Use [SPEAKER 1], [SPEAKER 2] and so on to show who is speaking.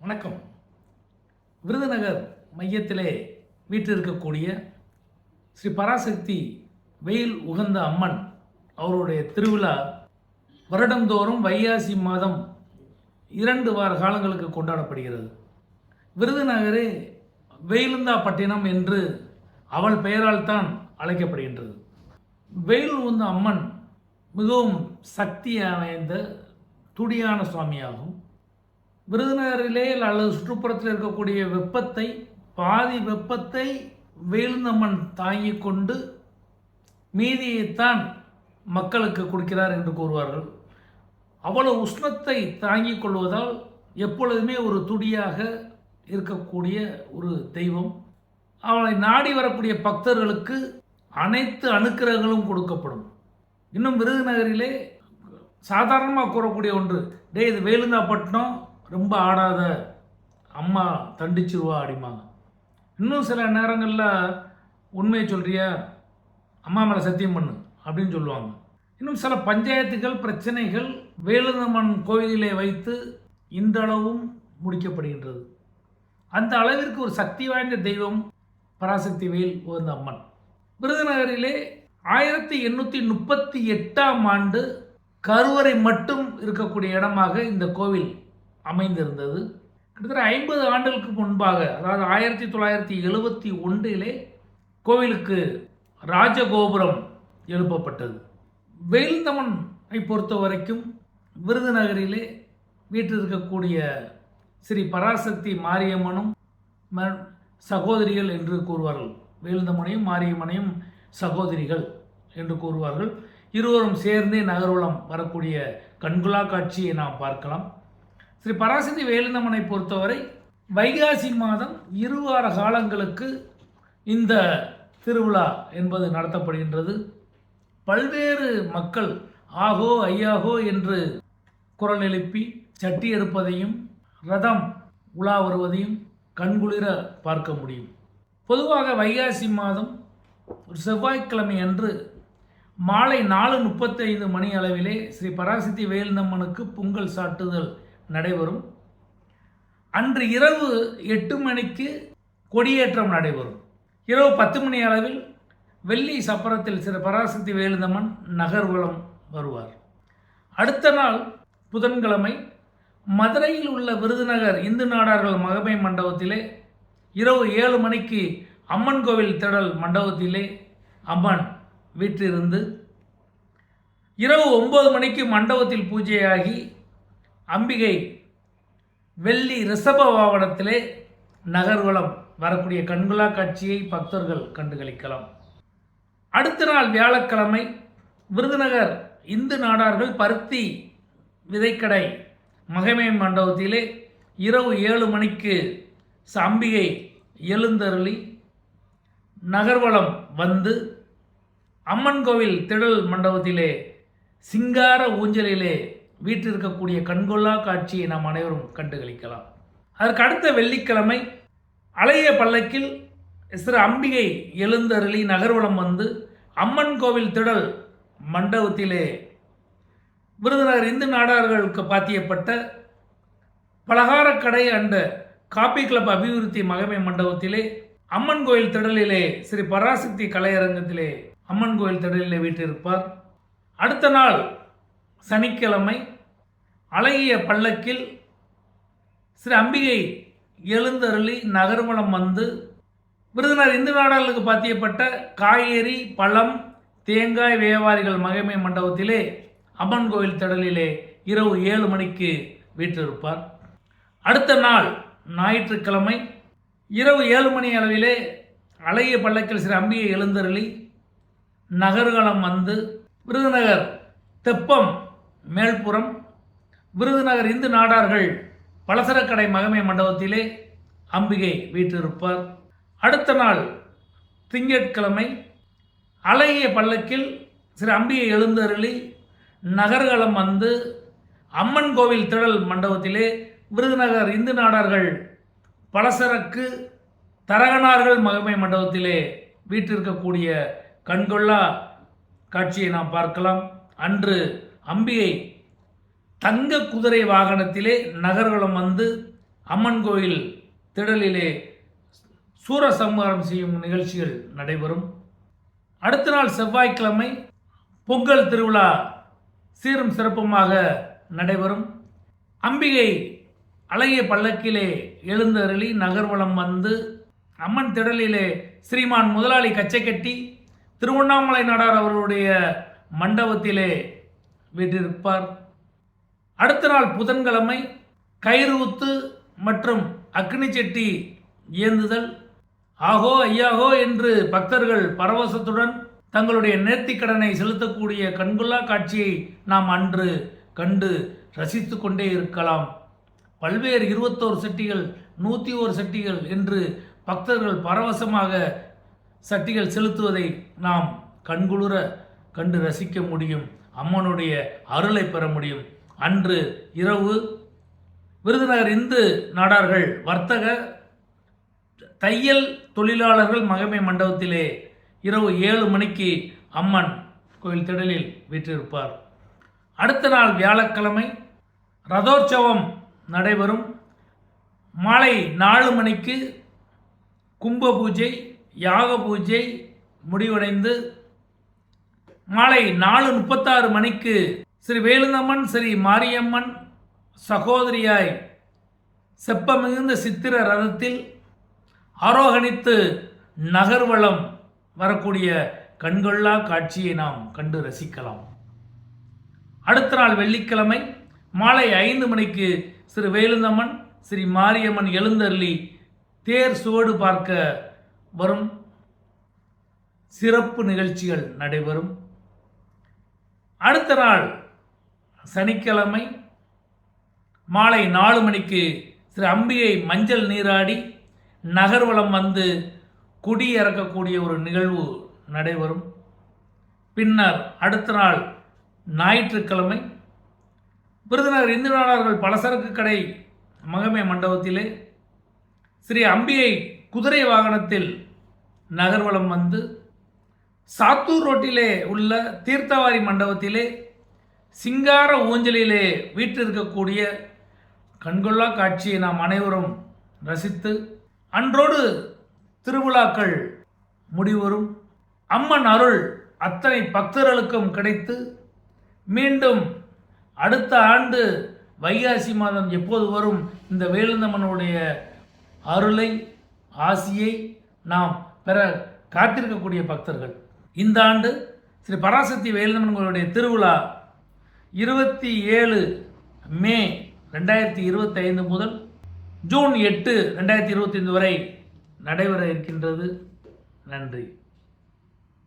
[SPEAKER 1] வணக்கம். விருதுநகர் மையத்திலே வீற்றிருக்கக்கூடிய ஸ்ரீ பராசக்தி வெயில் உகந்த அம்மன் அவருடைய திருவிழா வருடந்தோறும் வைகாசி மாதம் 2 வார காலங்களுக்கு கொண்டாடப்படுகிறது. விருதுநகரே வெயிலுந்தாப்பட்டினம் என்று அவள் பெயரால் தான் அழைக்கப்படுகின்றது. வெயில் உகந்த அம்மன் மிகவும் சக்தி வாய்ந்த துடியான சுவாமியாகும். விருதுநகரிலே அல்லது சுற்றுப்புறத்தில் இருக்கக்கூடிய வெப்பத்தை பாதி வெப்பத்தை வெயிலுந்தம்மன் தாங்கிக் கொண்டு மீதியைத்தான் மக்களுக்கு கொடுக்கிறார் என்று கூறுவார்கள். அவ்வளவு உஷ்ணத்தை தாங்கிக் கொள்வதால் எப்பொழுதுமே ஒரு துடியாக இருக்கக்கூடிய ஒரு தெய்வம். அவளை நாடி வரக்கூடிய பக்தர்களுக்கு அனைத்து அனுக்கிரகங்களும் கொடுக்கப்படும். இன்னும் விருதுநகரிலே சாதாரணமாக கூறக்கூடிய ஒன்று, இது வேலுந்தாப்பட்டினம், ரொம்ப ஆடாத, அம்மா தண்டிச்சிருவா அப்படிம்பாங்க. இன்னும் சில நேரங்களில் உண்மையை சொல்கிறியா, அம்மா மேலே சத்தியம் பண்ணு அப்படின்னு சொல்லுவாங்க. இன்னும் சில பஞ்சாயத்துகள் பிரச்சனைகள் வேலுந்தம்மன் கோயிலிலே வைத்து இன்றளவும் முடிக்கப்படுகின்றது. அந்த அளவிற்கு ஒரு சக்தி வாய்ந்த தெய்வம் பராசக்தி வேல் உகந்த அம்மன். விருதுநகரிலே 1838ஆம் ஆண்டு கருவறை மட்டும் இருக்கக்கூடிய இடமாக இந்த கோவில் அமைந்திருந்தது. கிட்டத்தட்ட 50 ஆண்டுகளுக்கு முன்பாக, அதாவது 1971 கோவிலுக்கு ராஜகோபுரம் எழுப்பப்பட்டது. வேலுந்தம்மனை பொறுத்த வரைக்கும் விருதுநகரிலே வீற்றிருக்கக்கூடிய ஸ்ரீ பராசக்தி மாரியம்மனும் சகோதரிகள் என்று கூறுவார்கள். வேலுந்தம்மனையும் மாரியம்மனையும் சகோதரிகள் என்று கூறுவார்கள். இருவரும் சேர்ந்தே நகர்வலம் வரக்கூடிய கண்குலா காட்சியை நாம் பார்க்கலாம். ஸ்ரீ பராசக்தி வேலுந்தம்மனை பொறுத்தவரை வைகாசி மாதம் 2 வார காலங்களுக்கு இந்த திருவிழா என்பது நடத்தப்படுகின்றது. பல்வேறு மக்கள் ஆகோ ஐயாகோ என்று குரல் எழுப்பி சட்டி எடுப்பதையும் ரதம் உலா வருவதையும் கண்குளிர பார்க்க முடியும். பொதுவாக வைகாசி மாதம் ஒரு செவ்வாய்க்கிழமை அன்று மாலை 4:35 மணி அளவிலே ஸ்ரீ பராசக்தி வேலுந்தம்மனுக்கு பொங்கல் சாட்டுதல் நடைபெறும். அன்று இரவு 8 மணிக்கு கொடியேற்றம் நடைபெறும். இரவு 10 மணி அளவில் வெள்ளி சப்பரத்தில் ஸ்ரீ பராசக்தி வேலுந்தம்மன் நகர்வலம் வருவார். அடுத்த நாள் புதன்கிழமை மதுரையில் உள்ள விருதுநகர் இந்து நாடார்கள் மகமை மண்டபத்திலே இரவு 7 மணிக்கு அம்மன் கோவில் திடல் மண்டபத்திலே அம்மன் வீற்றிருந்து இரவு 9 மணிக்கு மண்டபத்தில் பூஜையாகி அம்பிகை வெள்ளி ரிஷப வாகனத்திலே நகர்வலம் வரக்கூடிய கண்குலா காட்சியை பக்தர்கள் கண்டுகளிக்கலாம். அடுத்த நாள் வியாழக்கிழமை விருதுநகர் இந்து நாடார்கள் பருத்தி விதைக்கடை மகிமை மண்டபத்திலே இரவு 7 மணிக்கு அம்பிகை எழுந்தருளி நகர்வலம் வந்து அம்மன் கோவில் திடல் மண்டபத்திலே சிங்கார ஊஞ்சலிலே வீற்றிருக்கக்கூடிய கண்கொள்ளா காட்சியை நாம் அனைவரும் கண்டுகளிக்கலாம். அதற்கு அடுத்த வெள்ளிக்கிழமை அழகிய பல்லக்கில் ஸ்ரீ அம்பிகை எழுந்தருளி நகர்வலம் வந்து அம்மன் கோவில் திடல் மண்டபத்திலே விருதுநகர் இந்து நாடார்களுக்கு பாத்தியப்பட்ட பலகாரக்கடை அண்ட் காபி கிளப் அபிவிருத்தி மகமை மண்டபத்திலே அம்மன் கோயில் திடலிலே ஸ்ரீ பராசக்தி கலையரங்கத்திலே அம்மன் கோயில் திடலிலே வீற்றிருப்பார். அடுத்த நாள் சனிக்கிழமை அழகிய பல்லக்கில் ஸ்ரீ அம்பிகை எழுந்தருளி நகர்வலம் வந்து விருதுநகர் இந்து நாடார்களுக்கு பாத்தியப்பட்ட காய்கறி பழம் தேங்காய் வியாபாரிகள் மகிமை மண்டபத்திலே அம்மன் கோவில் திடலிலே இரவு 7 மணிக்கு வீற்றிருப்பார். அடுத்த நாள் ஞாயிற்றுக்கிழமை இரவு 7 மணி அளவிலே அழகிய பல்லக்கில் ஸ்ரீ அம்பிகை எழுந்தருளி நகர்வலம் வந்து விருதுநகர் தெப்பம் மேல்புறம் விருதுநகர் இந்து நாடார்கள் பலசரக்கடை மகமை மண்டபத்திலே அம்பிகை வீற்றிருப்பார். அடுத்த நாள் திங்கட்கிழமை அழகிய பல்லக்கில் ஸ்ரீ அம்பிகை எழுந்தருளி நகர்வலம் வந்து அம்மன் கோவில் திடல் மண்டபத்திலே விருதுநகர் இந்து நாடார்கள் பலசரக்கு தரகனார்கள் மகமை மண்டபத்திலே வீற்றிருக்கக்கூடிய கண்கொள்ளா காட்சியை நாம் பார்க்கலாம். அன்று அம்பிகை தங்க குதிரை வாகனத்திலே நகர்வலம் வந்து அம்மன் கோயில் திடலிலே சூரசம்ஹாரம் செய்யும் நிகழ்ச்சிகள் நடைபெறும். அடுத்த நாள் செவ்வாய்க்கிழமை பொங்கல் திருவிழா சீரும் சிறப்புமாக நடைபெறும். அம்பிகை அழகிய பல்லக்கிலே எழுந்தருளி நகர்வலம் வந்து அம்மன் திடலிலே ஸ்ரீமான் முதலாளி கச்சை கட்டி திருவண்ணாமலை நாடார் அவர்களுடைய மண்டபத்திலே வீற்றிருப்பார். அடுத்த நாள் புதன்கிழமை கயிறுத்து மற்றும் அக்னி செட்டி ஏந்துதல். ஆகோ ஐயாகோ என்று பக்தர்கள் பரவசத்துடன் தங்களுடைய நேர்த்திக்கடனை செலுத்தக்கூடிய கண்கொள்ளா காட்சியை நாம் அன்று கண்டு ரசித்து கொண்டே இருக்கலாம். பல்வேறு 21 சட்டிகள் 101 சட்டிகள் என்று பக்தர்கள் பரவசமாக சட்டிகள் செலுத்துவதை நாம் கண்குளிர கண்டு ரசிக்க முடியும். அம்மனுடைய அருளை பெற முடியும். அன்று இரவு விருதுநகர் இந்து நாடார்கள் வர்த்தக தையல் தொழிலாளர்கள் மகமை மண்டபத்திலே இரவு 7 மணிக்கு அம்மன் கோயில் திடலில் வீற்றிருப்பார். அடுத்த நாள் வியாழக்கிழமை ரதோற்சவம் நடைபெறும். மாலை 4 மணிக்கு கும்ப பூஜை யாக பூஜை முடிவடைந்து மாலை 4:36 மணிக்கு ஸ்ரீ வேலுந்தம்மன் ஸ்ரீ மாரியம்மன் சகோதரியாய் செப்ப மிகுந்த சித்திர ரதத்தில் ஆரோகணித்து நகர்வலம் வரக்கூடிய கண்கொள்ளா காட்சியை நாம் கண்டு ரசிக்கலாம். அடுத்த நாள் வெள்ளிக்கிழமை மாலை 5 மணிக்கு ஸ்ரீ வேலுந்தம்மன் ஸ்ரீ மாரியம்மன் எழுந்தருளி தேர் சுவடு பார்க்க வரும் சிறப்பு நிகழ்ச்சிகள் நடைபெறும். அடுத்த நாள் சனிக்கிழமை மாலை 4 மணிக்கு ஸ்ரீ அம்பிகை மஞ்சள் நீராடி நகர்வலம் வந்து குடி இறக்கக்கூடிய ஒரு நிகழ்வு நடைபெறும். பின்னர் அடுத்த நாள் ஞாயிற்றுக்கிழமை விருதுநகர் இந்து நாடார்கள் பலசரக்கு கடை மகமை மண்டபத்திலே ஸ்ரீ அம்பிகை குதிரை வாகனத்தில் நகர்வலம் வந்து சாத்தூர் ரோட்டிலே உள்ள தீர்த்தவாரி மண்டபத்திலே சிங்கார ஊஞ்சலிலே வீற்றிருக்கக்கூடிய கண்கொள்ளா காட்சியை நாம் அனைவரும் ரசித்து அன்றோடு திருவிழாக்கள் முடிவரும். அம்மன் அருள் அத்தனை பக்தர்களுக்கும் கிடைத்து மீண்டும் அடுத்த ஆண்டு வைகாசி மாதம் எப்போது வரும் இந்த வேலுந்தம்மனுடைய அருளை ஆசியை நாம் பெற காத்திருக்கக்கூடிய பக்தர்கள். இந்த ஆண்டு ஸ்ரீ பராசக்தி வேலுந்தம்மனுடைய திருவிழா 27 மே 2025 முதல் ஜூன் 8, 2025 வரை நடைபெற இருக்கின்றது. நன்றி.